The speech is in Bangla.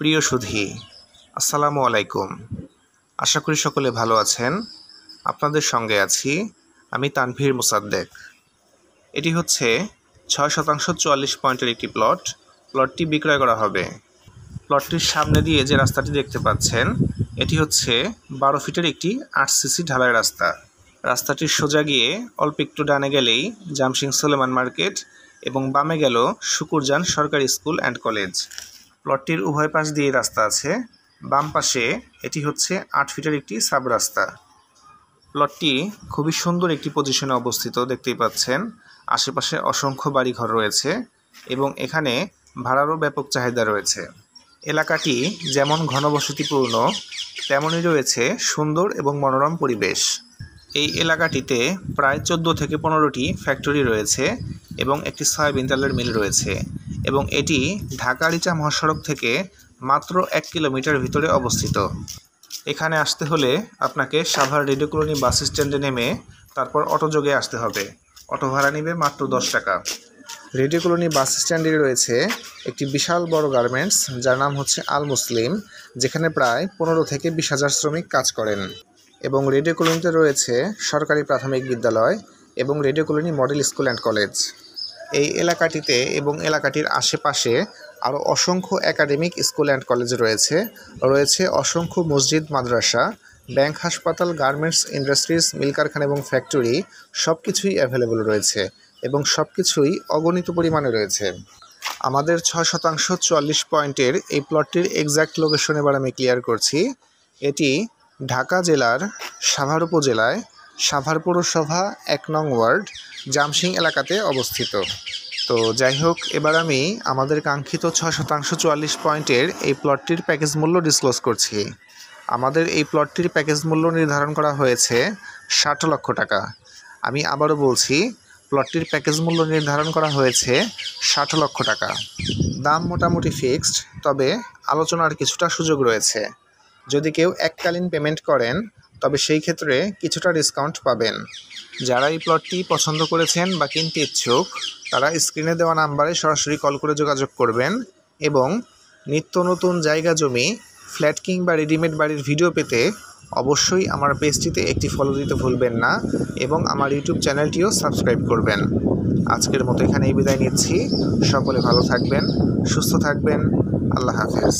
প্রিয় সুধী, আসসালামু আলাইকুম। আশা করি সকলে ভালো আছেন। আপনাদের সঙ্গে আছি আমি তানভীর মোসাদ্দেক। এটি হচ্ছে 6% 44 পয়েন্টের একটি প্লট। প্লটটি বিক্রয় করা হবে। প্লটটির সামনে দিয়ে যে রাস্তাটি দেখতে পাচ্ছেন, এটি হচ্ছে 12 ফিটের একটি আরসিসি ঢালাই রাস্তা। রাস্তাটির সোজা গিয়ে অল্প একটু ডানে গেলেই জামসিং সুলেমান মার্কেট এবং বামে গেল শুকুরজান সরকারি স্কুল অ্যান্ড কলেজ। প্লটটির উভয় পাশ দিয়ে রাস্তা আছে। বাম পাশে এটি হচ্ছে 8 ফিটের একটি সাব রাস্তা। প্লটটি খুবই সুন্দর একটি পজিশনে অবস্থিত, দেখতেই পাচ্ছেন। আশেপাশে অসংখ্য বাড়িঘর রয়েছে এবং এখানে ভাড়ারও ব্যাপক চাহিদা রয়েছে। এলাকাটি যেমন ঘনবসতিপূর্ণ, তেমনই রয়েছে সুন্দর এবং মনোরম পরিবেশ। এই এলাকাটিতে প্রায় 14 থেকে 15টি ফ্যাক্টরি রয়েছে এবং একটি সয়াবিন তেলের মিল রয়েছে এবং এটি ঢাকা-আরিচা মহাসড়ক থেকে মাত্র 1 কিলোমিটার ভিতরে অবস্থিত। এখানে আসতে হলে আপনাকে সাভার রেডিও কলোনি বাস স্ট্যান্ডে নেমে তারপর অটোযোগে আসতে হবে। অটো ভাড়া নেবে মাত্র 10 টাকা। রেডিও কলোনি বাস স্ট্যান্ডে রয়েছে একটি বিশাল বড় গার্মেন্টস, যার নাম হচ্ছে আল মুসলিম, যেখানে প্রায় 15 থেকে 20 হাজার শ্রমিক কাজ করেন। এবং রেডিও কলোনিতে রয়েছে সরকারি প্রাথমিক বিদ্যালয় এবং radio colony model school and college. এই এলাকাটিতে এবং এলাকাটির আশেপাশে আরও অসংখ্য একাডেমিক স্কুল অ্যান্ড কলেজ রয়েছে অসংখ্য মসজিদ, মাদ্রাসা, ব্যাংক, হাসপাতাল, গার্মেন্টস, ইন্ডাস্ট্রিজ, মিল কারখানা এবং ফ্যাক্টরি সব কিছুই অ্যাভেলেবল রয়েছে এবং সব কিছুই অগণিত পরিমাণে রয়েছে। আমাদের 6% 44 পয়েন্টের এই প্লটটির এক্স্যাক্ট লোকেশন এবার আমি ক্লিয়ার করছি। এটি ঢাকা জেলার সাভার উপজেলায় সাভার পৌরসভা 1 নং ওয়ার্ড জামসিং এলাকাতে অবস্থিত। তো যাই হোক, এবার আমি আমাদের কাঙ্ক্ষিত 6% 44 পয়েন্টের এই প্লটটির প্যাকেজ মূল্য ডিসক্লোজ করছি। আমাদের এই প্লটটির প্যাকেজ মূল্য নির্ধারণ করা হয়েছে 60 লক্ষ টাকা। আমি আবারও বলছি, প্লটটির প্যাকেজ মূল্য নির্ধারণ করা হয়েছে 60 লক্ষ টাকা। দাম মোটামুটি ফিক্সড, তবে আলোচনার কিছুটা সুযোগ রয়েছে। যদি কেউ এককালীন পেমেন্ট করেন তবে সেই ক্ষেত্রে কিছুটা ডিসকাউন্ট পাবেন। যারা এই প্লটটি পছন্দ করেছেন বা কিনতে ইচ্ছুক, তারা স্ক্রিনে দেওয়া নাম্বারে সরাসরি কল করে যোগাযোগ করবেন এবং নিত্য নতুন জায়গা জমি, ফ্ল্যাট কিংবা রেডিমেড বাড়ির ভিডিও পেতে অবশ্যই আমার পেজটিতে একটি ফলো দিতে ভুলবেন না এবং আমার ইউটিউব চ্যানেলটিও সাবস্ক্রাইব করবেন। আজকের মতো এখানেই বিদায় নিচ্ছি। সকলে ভালো থাকবেন, সুস্থ থাকবেন। আল্লাহ হাফেজ।